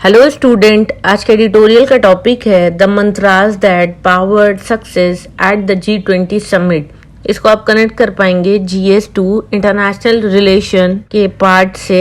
Hello student, आज का editorial का टॉपिक है the mantras that powered success at the G20 summit. इसको आप कनेक्ट कर पाएंगे GS2 इंटरनेशनल रिलेशन के पार्ट से।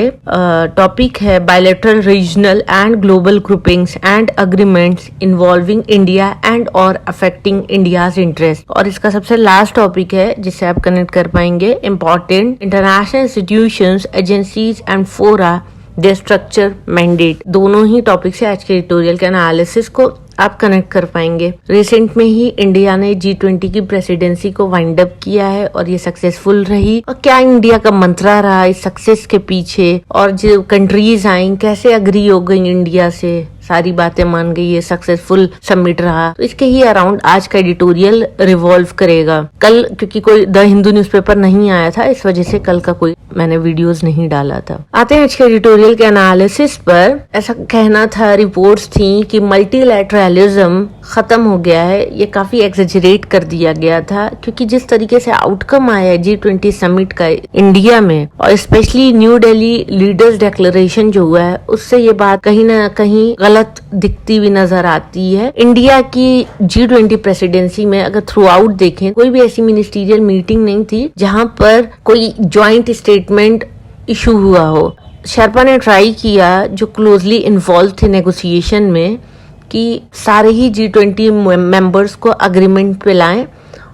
टॉपिक है bilateral regional and global groupings and agreements involving India and और अफेक्टिंग इंडियाज इंटरेस्ट। और इसका सबसे लास्ट टॉपिक है जिससे आप कनेक्ट कर पाएंगे important international institutions, agencies and फोरा, दे स्ट्रक्चर, मैंडेट। दोनों ही टॉपिक से आज के एडिटोरियल के एनालिसिस को आप कनेक्ट कर पाएंगे। रिसेंट में ही इंडिया ने G20 की प्रेसिडेंसी को वाइंड अप किया है और ये सक्सेसफुल रही। और क्या इंडिया का मंत्रा रहा इस सक्सेस के पीछे, और जो कंट्रीज आई कैसे अग्री हो गई इंडिया से, सारी बातें मान गई, ये सक्सेसफुल समिट रहा। तो इसके ही अराउंड आज का एडिटोरियल रिवॉल्व करेगा। कल क्योंकि कोई द हिंदू न्यूज़पेपर नहीं आया था, इस वजह से कल का कोई मैंने वीडियोस नहीं डाला था। आते हैं आज के एडिटोरियल के एनालिसिस पर। ऐसा कहना था, रिपोर्ट्स थी कि मल्टीलैटरलिज्म खत्म हो गया है। ये काफी एक्सेजरेट कर दिया गया था क्योंकि जिस तरीके से आउटकम आया है G20 समिट का इंडिया में, और specially new Delhi leaders declaration जो हुआ है, उससे ये बात कहीं ना कहीं गलत दिखती हुई नजर आती है। इंडिया की G20 प्रेसिडेंसी में अगर थ्रू आउट देखें, कोई भी ऐसी मिनिस्टीरियल मीटिंग नहीं थी जहां पर कोई ज्वाइंट स्टेटमेंट इशू हुआ हो। शेरपा ने ट्राई किया, जो क्लोजली इन्वॉल्व थे नेगोशिएशन में, कि सारे ही G20 मेंबर्स को अग्रीमेंट पे लाएं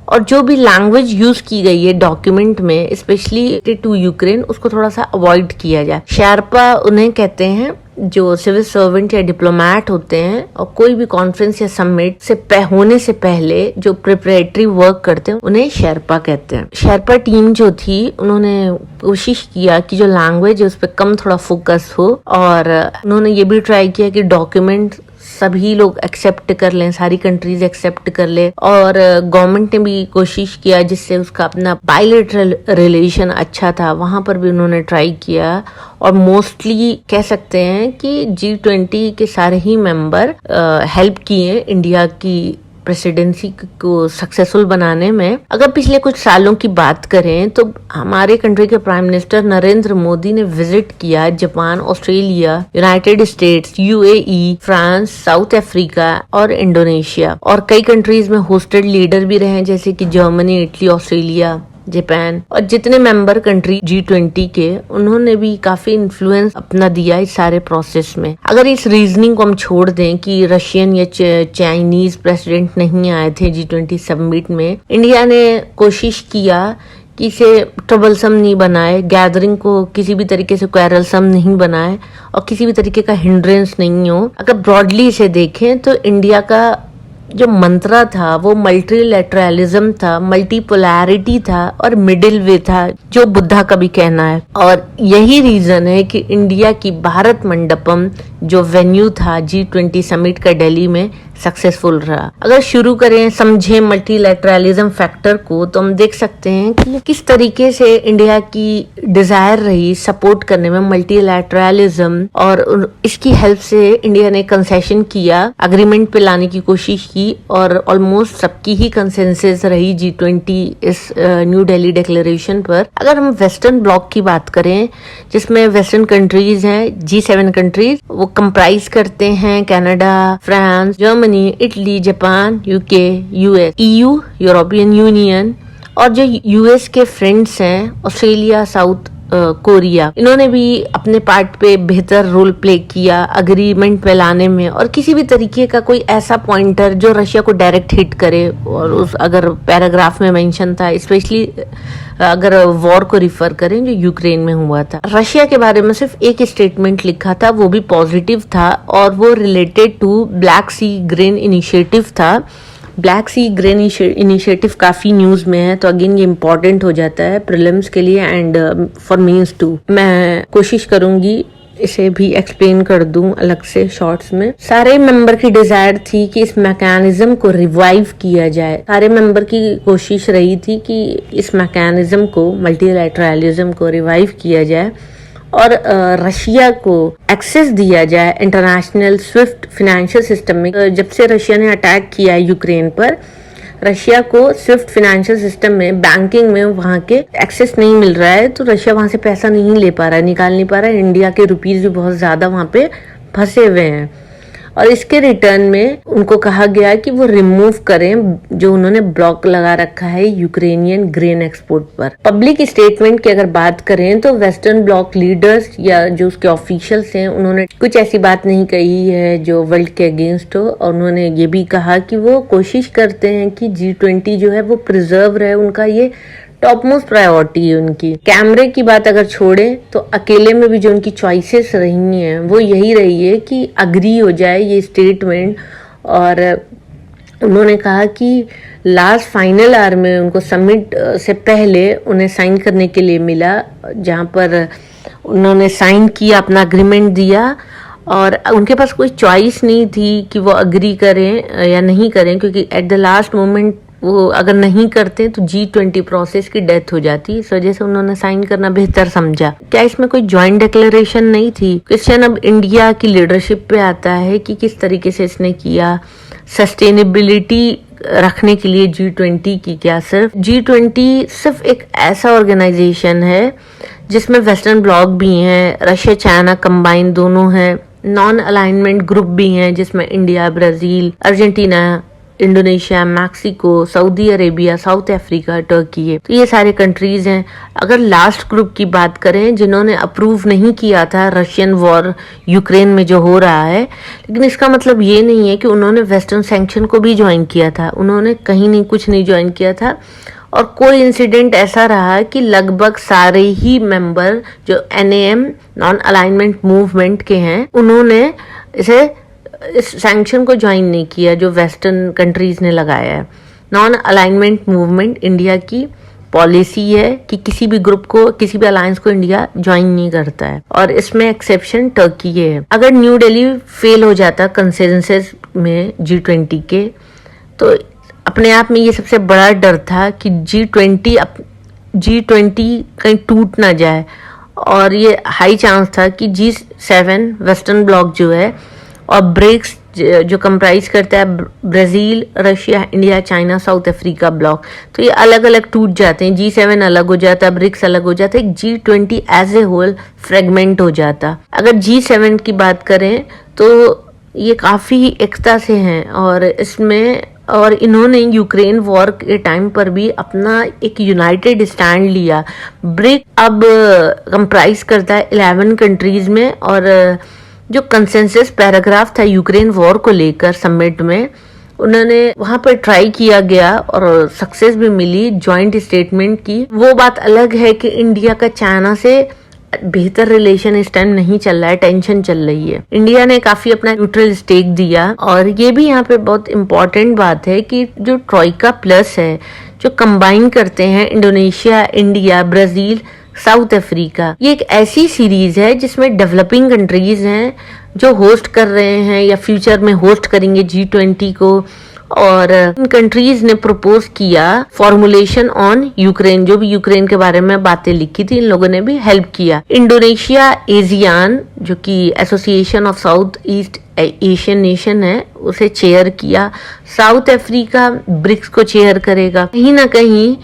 और जो भी लैंग्वेज यूज की गई है डॉक्यूमेंट में, स्पेशली टू यूक्रेन, उसको थोड़ा सा अवॉइड किया जाए। शेरपा उन्हें कहते हैं जो सिविल सर्वेंट या डिप्लोमेट होते हैं, और कोई भी कॉन्फ्रेंस या समिट से होने से पहले जो प्रिपरेटरी वर्क करते हैं उन्हें शेरपा कहते हैं। शेरपा टीम जो थी, उन्होंने कोशिश किया कि जो लैंग्वेज है उस पर कम थोड़ा फोकस हो, और उन्होंने ये भी ट्राई किया कि डॉक्यूमेंट सभी लोग एक्सेप्ट कर लें, सारी कंट्रीज एक्सेप्ट कर ले। और गवर्नमेंट ने भी कोशिश किया जिससे उसका अपना बायलैटरल रिलेशन अच्छा था, वहां पर भी उन्होंने ट्राई किया। और मोस्टली कह सकते हैं कि G20 के सारे ही मेंबर हेल्प किए इंडिया की प्रेसिडेंसी को सक्सेसफुल बनाने में। अगर पिछले कुछ सालों की बात करें तो हमारे कंट्री के प्राइम मिनिस्टर नरेंद्र मोदी ने विजिट किया Japan, Australia, United states, UAE, France, south Africa और इंडोनेशिया। और कई कंट्रीज में होस्टेड लीडर भी रहे जैसे कि जर्मनी, इटली, ऑस्ट्रेलिया, जापान। और जितने मेंबर कंट्री G20 के, उन्होंने भी काफी इन्फ्लुएंस अपना दिया इस सारे प्रोसेस में। अगर इस रीजनिंग को हम छोड़ दें कि रशियन या चाइनीज प्रेसिडेंट नहीं आए थे G20 समिट में, इंडिया ने कोशिश किया कि इसे ट्रबलसम नहीं बनाए, गैदरिंग को किसी भी तरीके से क्वेरलसम नहीं बनाए, और किसी भी तरीके का हिंड्रेंस नहीं हो। अगर ब्रॉडली इसे देखें तो इंडिया का जो मंत्रा था वो मल्टीलैटरलिज्म था, मल्टीपोलैरिटी था और मिडिल वे था, जो बुद्धा का भी कहना है। और यही रीजन है कि इंडिया की भारत मंडपम जो वेन्यू था G20 समिट का दिल्ली में, सक्सेसफुल रहा। अगर शुरू करें समझें मल्टीलैटरलिज्म फैक्टर को, तो हम देख सकते हैं कि किस तरीके से इंडिया की डिजायर रही सपोर्ट करने में मल्टीलैटरलिज्म, और इसकी हेल्प से इंडिया ने कंसेशन किया, अग्रीमेंट पे लाने की कोशिश की, और ऑलमोस्ट सबकी ही कंसेंसस रही G20 इस न्यू दिल्ली डिक्लेरेशन पर। अगर हम वेस्टर्न ब्लॉक की बात करें, जिसमें वेस्टर्न कंट्रीज हैं, G7 कंट्रीज, वो कंप्राइज करते हैं Canada, France, Germany, Italy, Japan, UK, US, EU, European union, और जो US के फ्रेंड्स हैं, ऑस्ट्रेलिया, साउथ कोरिया, इन्होंने भी अपने पार्ट पे बेहतर रोल प्ले किया अग्रीमेंट पे लाने में। और किसी भी तरीके का कोई ऐसा पॉइंटर जो रशिया को डायरेक्ट हिट करे, और उस अगर पैराग्राफ में मेंशन था, स्पेशली अगर वॉर को रिफर करें जो यूक्रेन में हुआ था। रशिया के बारे में सिर्फ एक स्टेटमेंट लिखा था, वो भी पॉजिटिव था, और वो related to Black Sea grain initiative था। ब्लैक सी ग्रेन इनिशिएटिव काफी न्यूज में है, तो अगेन ये इम्पोर्टेंट हो जाता है प्रीलिम्स के लिए एंड फॉर मेंस टू। मैं कोशिश करूंगी इसे भी एक्सप्लेन कर दूं अलग से शॉर्ट्स में। सारे मेंबर की डिजायर थी कि इस मैकेनिज्म को रिवाइव किया जाए। सारे मेंबर की कोशिश रही थी कि इस मैकेनिज्म को, मल्टीलैटरलिज्म को रिवाइव किया जाए, और रशिया को एक्सेस दिया जाए इंटरनेशनल स्विफ्ट फाइनेंशियल सिस्टम में। जब से रशिया ने अटैक किया है यूक्रेन पर, रशिया को स्विफ्ट फाइनेंशियल सिस्टम में, बैंकिंग में वहाँ के एक्सेस नहीं मिल रहा है, तो रशिया वहाँ से पैसा नहीं ले पा रहा है, निकाल नहीं पा रहा है। इंडिया के रुपीज भी बहुत ज्यादा वहाँ पे फंसे हुए हैं और इसके रिटर्न में उनको कहा गया कि वो रिमूव करें जो उन्होंने ब्लॉक लगा रखा है यूक्रेनियन ग्रेन एक्सपोर्ट पर। पब्लिक स्टेटमेंट की अगर बात करें तो वेस्टर्न ब्लॉक लीडर्स या जो उसके ऑफिशियल्स हैं उन्होंने कुछ ऐसी बात नहीं कही है जो वर्ल्ड के अगेंस्ट हो, और उन्होंने ये भी कहा कि वो कोशिश करते हैं कि G20 जो है वो प्रिजर्व रहे, उनका ये टॉप मोस्ट प्रायोरिटी है उनकी। कैमरे की बात अगर छोड़े तो अकेले में भी जो उनकी चॉइसेस रही हैं वो यही रही है कि अग्री हो जाए ये स्टेटमेंट, और उन्होंने कहा कि लास्ट फाइनल आवर में उनको समिट से पहले उन्हें साइन करने के लिए मिला, जहां पर उन्होंने साइन किया, अपना अग्रीमेंट दिया और उनके पास कोई चॉइस नहीं थी कि वो अग्री करें या नहीं करें, क्योंकि एट द लास्ट मोमेंट वो अगर नहीं करते तो G20 प्रोसेस की डेथ हो जाती। इस वजह से उन्होंने साइन करना बेहतर समझा। क्या इसमें कोई ज्वाइंट डिक्लेरेशन नहीं थी? क्वेश्चन अब इंडिया की लीडरशिप पे आता है कि किस तरीके से इसने किया। सस्टेनेबिलिटी रखने के लिए G20 की क्या सिर्फ G20 सिर्फ एक ऐसा ऑर्गेनाइजेशन है जिसमें वेस्टर्न ब्लॉक भी हैं, रशिया चाइना कंबाइन दोनों हैं, नॉन अलाइनमेंट ग्रुप भी हैं जिसमें India, Brazil, Argentina, Indonesia, Mexico, Saudi Arabia, south Africa, Turkey है। तो ये सारे कंट्रीज हैं। अगर लास्ट ग्रुप की बात करें जिन्होंने अप्रूव नहीं किया था रशियन वॉर यूक्रेन में जो हो रहा है, लेकिन इसका मतलब ये नहीं है कि उन्होंने वेस्टर्न सैंक्शन को भी ज्वाइन किया था। उन्होंने कहीं नहीं कुछ नहीं ज्वाइन किया था और कोई इंसिडेंट ऐसा रहा कि लगभग सारे ही मेंबर जो NAM नॉन अलाइनमेंट मूवमेंट के हैं उन्होंने इस सैंक्शन को ज्वाइन नहीं किया जो वेस्टर्न कंट्रीज ने लगाया है। नॉन अलाइनमेंट मूवमेंट इंडिया की पॉलिसी है कि किसी भी ग्रुप को, किसी भी अलायंस को इंडिया ज्वाइन नहीं करता है, और इसमें एक्सेप्शन टर्की है। अगर न्यू दिल्ली फेल हो जाता कंसेंसस में G20 के, तो अपने आप में ये सबसे बड़ा डर था कि G20 कहीं टूट ना जाए, और ये हाई चांस था कि G7 वेस्टर्न ब्लॉक जो है और ब्रिक्स जो कंप्राइज करता है Brazil, Russia, India, China, south Africa block, तो ये अलग अलग टूट जाते हैं। G7 अलग हो जाता है, ब्रिक्स अलग हो जाता है, G20 as a whole fragment हो जाता। अगर G7 की बात करें तो ये काफी एकता से हैं और इन्होंने यूक्रेन वॉर के टाइम पर भी अपना एक यूनाइटेड स्टैंड लिया। ब्रिक अब कंप्राइज करता है 11 कंट्रीज में, और जो कंसेंसस पैराग्राफ था यूक्रेन वॉर को लेकर समिट में, उन्होंने वहां पर ट्राई किया गया और सक्सेस भी मिली जॉइंट स्टेटमेंट की। वो बात अलग है कि इंडिया का चाइना से बेहतर रिलेशन इस टाइम नहीं चल रहा है, टेंशन चल रही है। इंडिया ने काफी अपना न्यूट्रल स्टेक दिया, और ये भी यहाँ पे बहुत इंपॉर्टेंट बात है कि जो ट्रोइका प्लस है जो कंबाइन करते हैं Indonesia, India, Brazil, south Africa, ये एक ऐसी सीरीज है जिसमें डेवलपिंग कंट्रीज हैं जो होस्ट कर रहे हैं या फ्यूचर में होस्ट करेंगे G20 को, और इन कंट्रीज ने प्रपोज किया फॉर्मुलेशन ऑन यूक्रेन, जो भी यूक्रेन के बारे में बातें लिखी थी इन लोगों ने भी हेल्प किया। इंडोनेशिया एजियान जो कि association of south east Asian nation है उसे चेयर किया। साउथ अफ्रीका ब्रिक्स को चेयर करेगा। कहीं ना कहीं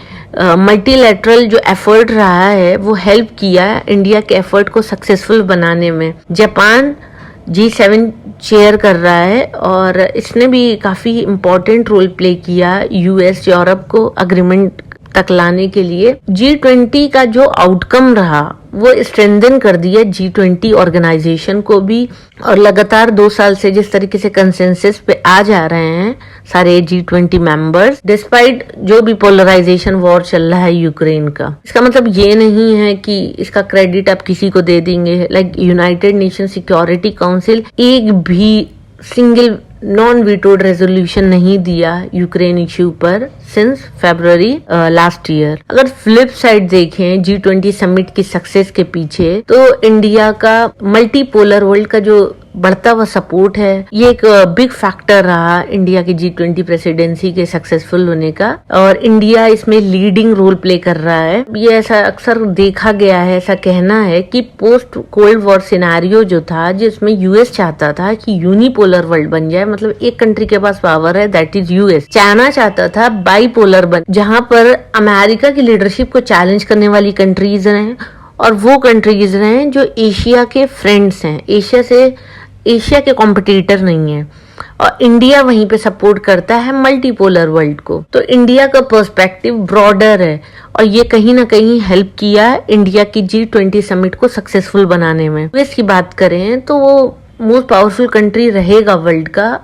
मल्टीलैटरल जो एफर्ट रहा है वो हेल्प किया इंडिया के एफर्ट को सक्सेसफुल बनाने में। जापान G7 चेयर कर रहा है और इसने भी काफी इम्पोर्टेंट रोल प्ले किया US यूरोप को अग्रीमेंट तक लाने के लिए। G20 का जो आउटकम रहा वो स्ट्रेंथन कर दिया G20 ऑर्गेनाइजेशन को भी, और लगातार 2 साल से जिस तरीके से कंसेंसस पे आ जा रहे हैं सारे G20 मेंबर्स, डिस्पाइट जो भी पोलराइजेशन वॉर चल रहा है यूक्रेन का। इसका मतलब ये नहीं है कि इसका क्रेडिट आप किसी को दे देंगे। Like United nation security council एक भी सिंगल नॉन वीटोड रेजोल्यूशन नहीं दिया यूक्रेन इश्यू पर सिंस फरवरी लास्ट ईयर। अगर फ्लिप साइड देखें G20 समिट की सक्सेस के पीछे, तो इंडिया का मल्टीपोलर वर्ल्ड का जो बढ़ता हुआ सपोर्ट है ये एक बिग फैक्टर रहा इंडिया की G20 प्रेसिडेंसी के सक्सेसफुल होने का, और इंडिया इसमें लीडिंग रोल प्ले कर रहा है। ये ऐसा अक्सर देखा गया है, ऐसा कहना है कि पोस्ट कोल्ड वॉर सिनेरियो जो था जिसमें US चाहता था कि यूनिपोलर वर्ल्ड बन जाए, मतलब एक कंट्री के पास पावर है दैट इज US। चाइना चाहता था बाइपोलर बन, जहां पर अमेरिका की लीडरशिप को चैलेंज करने वाली कंट्रीज रहे और वो कंट्रीज रहे जो एशिया के फ्रेंड्स हैं, एशिया से एशिया के कॉम्पिटिटर नहीं है और इंडिया वहीं पे सपोर्ट करता है मल्टीपोलर वर्ल्ड को। तो इंडिया का पर्सपेक्टिव ब्रॉडर है और ये कहीं ना कहीं हेल्प किया इंडिया की G20 समिट को सक्सेसफुल बनाने में। यूएस की बात करें तो वो मोस्ट पावरफुल कंट्री रहेगा वर्ल्ड का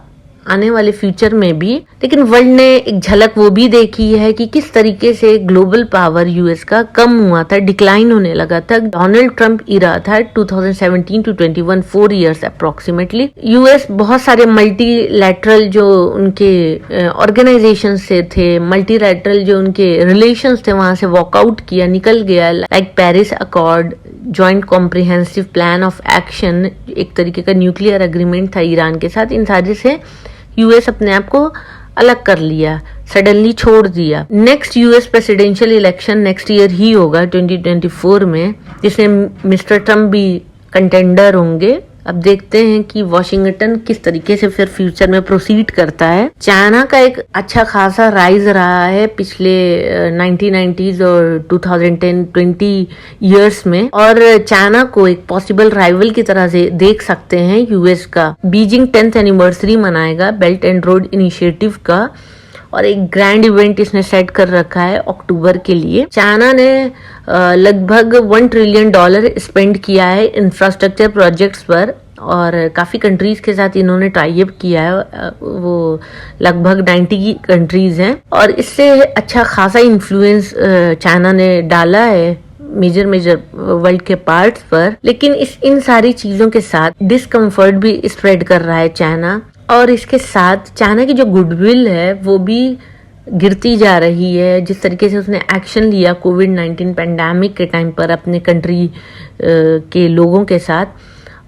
आने वाले फ्यूचर में भी, लेकिन वर्ल्ड ने एक झलक वो भी देखी है कि किस तरीके से ग्लोबल पावर यूएस का कम हुआ था, डिक्लाइन होने लगा था। डोनाल्ड ट्रंप इरा था 2017 to 21, 4 years अप्रोक्सीमेटली। यूएस बहुत सारे मल्टीलैटरल जो उनके ऑर्गेनाइजेशन से थे, मल्टीलैटरल जो उनके रिलेशंस थे, वहां से वॉकआउट किया, निकल गया। Like Paris accord, joint comprehensive plan of action, एक तरीके का न्यूक्लियर एग्रीमेंट था ईरान के साथ। इन सारे से यूएस अपने आप को अलग कर लिया, सडनली छोड़ दिया। Next US presidential election next year ही होगा 2024 में, जिसमें मिस्टर ट्रम्प भी कंटेंडर होंगे। अब देखते हैं कि वॉशिंगटन किस तरीके से फिर फ्यूचर में प्रोसीड करता है। चाइना का एक अच्छा खासा राइज रहा है पिछले 1990s और 2010-20 इयर्स में, और चाइना को एक पॉसिबल राइवल की तरह से देख सकते हैं यूएस का। बीजिंग 10th एनिवर्सरी मनाएगा बेल्ट एंड रोड इनिशिएटिव का और एक ग्रैंड इवेंट इसने सेट कर रखा है अक्टूबर के लिए। चाइना ने लगभग $1 ट्रिलियन स्पेंड किया है इंफ्रास्ट्रक्चर प्रोजेक्ट्स पर और काफी कंट्रीज के साथ इन्होंने टाई अप किया है। वो लगभग 90 कंट्रीज हैं और इससे अच्छा खासा इन्फ्लुएंस चाइना ने डाला है मेजर वर्ल्ड के पार्ट्स पर। लेकिन इन सारी चीजों के साथ डिस्कम्फर्ट भी स्प्रेड कर रहा है चाइना, और इसके साथ चाइना की जो गुडविल है वो भी गिरती जा रही है। जिस तरीके से उसने एक्शन लिया कोविड-19 पैंडेमिक के टाइम पर अपने कंट्री के लोगों के साथ,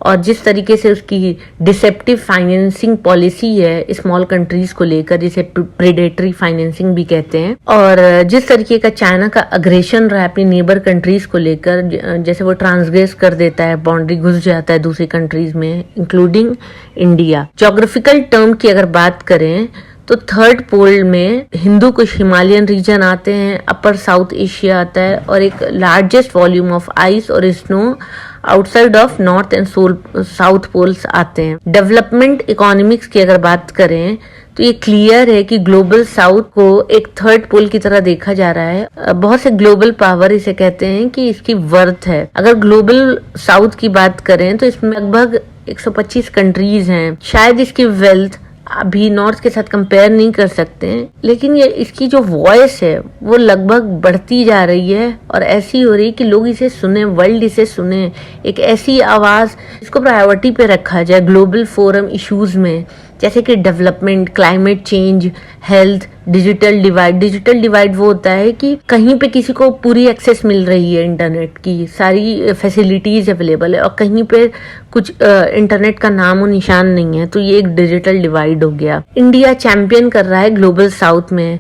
और जिस तरीके से उसकी डिसेप्टिव फाइनेंसिंग पॉलिसी है स्मॉल कंट्रीज को लेकर, जिसे प्रेडेटरी फाइनेंसिंग भी कहते हैं, और जिस तरीके का चाइना का अग्रेशन रहा है अपनी नेबर कंट्रीज को लेकर, जैसे वो ट्रांसग्रेस कर देता है, बाउंड्री घुस जाता है दूसरी कंट्रीज में इंक्लूडिंग इंडिया। ज्योग्राफिकल टर्म की अगर बात करें तो थर्ड पोल में हिंदू कुछ हिमालयन रीजन आते हैं, अपर साउथ एशिया आता है और एक लार्जेस्ट वॉल्यूम ऑफ आइस और snow outside of North and South poles आते हैं। डेवलपमेंट इकोनॉमिक्स की अगर बात करें तो ये क्लियर है कि ग्लोबल साउथ को एक थर्ड पोल की तरह देखा जा रहा है। बहुत से ग्लोबल पावर इसे कहते हैं कि इसकी वर्थ है। अगर ग्लोबल साउथ की बात करें तो इसमें लगभग 125 कंट्रीज हैं। शायद इसकी वेल्थ अभी नॉर्थ के साथ कंपेयर नहीं कर सकते हैं, लेकिन ये इसकी जो वॉइस है वो लगभग बढ़ती जा रही है और ऐसी हो रही कि लोग इसे सुने, वर्ल्ड इसे सुने। एक ऐसी आवाज इसको प्रायोरिटी पे रखा जाए ग्लोबल फोरम इश्यूज में, जैसे कि development, climate change, health, digital divide. Digital divide वो होता है कि कहीं पे किसी को पूरी एक्सेस मिल रही है, इंटरनेट की सारी फैसिलिटीज अवेलेबल है, और कहीं पे कुछ इंटरनेट का नाम और निशान नहीं है, तो ये एक डिजिटल डिवाइड हो गया। इंडिया चैंपियन कर रहा है ग्लोबल साउथ में,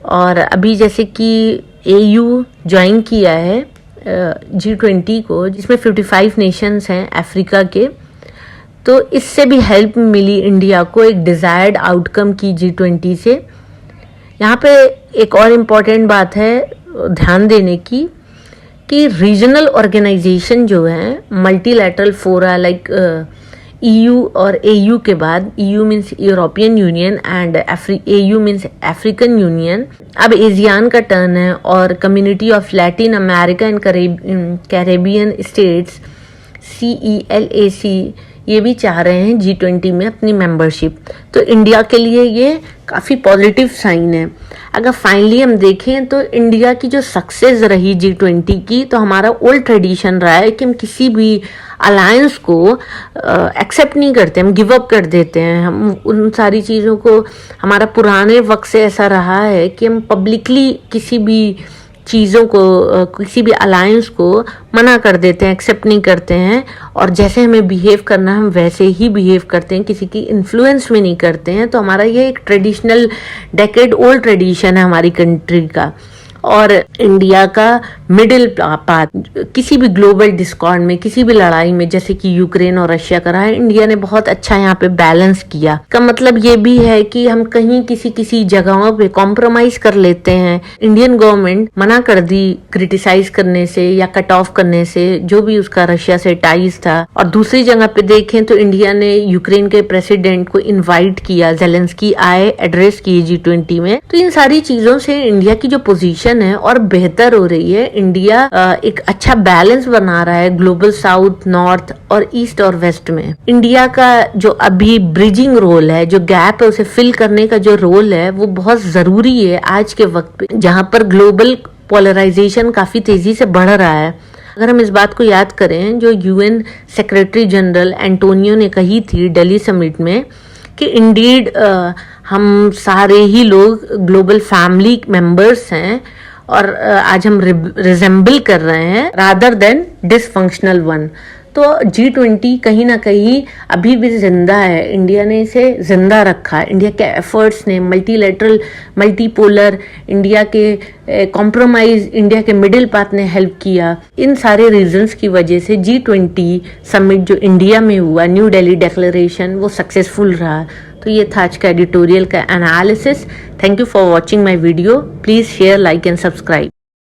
और अभी जैसे कि AU ज्वाइन किया है G20 को, जिसमें 55 नेशंस हैं अफ्रीका के, तो इससे भी हेल्प मिली इंडिया को एक डिजायर्ड आउटकम की G20 से। यहाँ पे एक और इम्पॉर्टेंट बात है ध्यान देने की कि रीजनल ऑर्गेनाइजेशन जो है, मल्टीलैटरल फोरा लाइक EU और AU के बाद, EU means European union and AU means African union, अब एशियान का टर्न है, और community of Latin America and Caribbean states CELAC ये भी चाह रहे हैं G20 में अपनी मेंबरशिप। तो इंडिया के लिए ये काफ़ी पॉजिटिव साइन है। अगर फाइनली हम देखें तो इंडिया की जो सक्सेस रही G20 की, तो हमारा ओल्ड ट्रेडिशन रहा है कि हम किसी भी अलायंस को एक्सेप्ट नहीं करते, हम गिव अप कर देते हैं। हम उन सारी चीज़ों को, हमारा पुराने वक्त से ऐसा रहा है कि हम पब्लिकली किसी भी चीज़ों को, किसी भी अलायंस को मना कर देते हैं, एक्सेप्ट नहीं करते हैं, और जैसे हमें बिहेव करना हम वैसे ही बिहेव करते हैं, किसी की इन्फ्लुएंस में नहीं करते हैं। तो हमारा ये एक ट्रेडिशनल डेकेड ओल्ड ट्रेडिशन है हमारी कंट्री का। और इंडिया का मिडिल पाथ किसी भी ग्लोबल डिस्कॉर्ड में, किसी भी लड़ाई में, जैसे कि यूक्रेन और रशिया का रहा है, इंडिया ने बहुत अच्छा यहाँ पे बैलेंस किया। का मतलब ये भी है कि हम कहीं किसी जगहों पे कॉम्प्रोमाइज कर लेते हैं। इंडियन गवर्नमेंट मना कर दी क्रिटिसाइज करने से या कट ऑफ करने से जो भी उसका रशिया से टाइज था। और दूसरी जगह पे देखें तो इंडिया ने यूक्रेन के प्रेसिडेंट को इनवाइट किया, जेलेंस्की आए, एड्रेस किए G20 में। तो इन सारी चीजों से इंडिया की जो पोजीशन है और बेहतर हो रही है। इंडिया एक अच्छा बैलेंस बना रहा है ग्लोबल साउथ, नॉर्थ और ईस्ट और वेस्ट में। इंडिया का जो अभी ब्रिजिंग रोल है, जो गैप है उसे फिल करने का जो रोल है, वो बहुत जरूरी है आज के वक्त पे, जहां पर ग्लोबल पोलराइजेशन काफी तेजी से बढ़ रहा है। अगर हम इस बात को याद करें जो UN सेक्रेटरी जनरल एंटोनियो ने कही थी दिल्ली समिट में कि इंडीड हम सारे ही लोग ग्लोबल फैमिली मेंबर्स हैं और आज हम रिजेंबल कर रहे हैं रादर देन डिसफंक्शनल वन। तो G20 कहीं ना कहीं अभी भी जिंदा है। इंडिया ने इसे जिंदा रखा है। इंडिया के एफर्ट्स ने, मल्टीलेटरल, मल्टीपोलर, इंडिया के कॉम्प्रोमाइज, इंडिया के मिडिल पाथ ने हेल्प किया। इन सारे रीजंस की वजह से G20 समिट जो इंडिया में हुआ, न्यू दिल्ली डिक्लेरेशन, वो सक्सेसफुल रहा। तो ये था आज का एडिटोरियल का analysis. Thank you for watching my video. Please share, like and subscribe.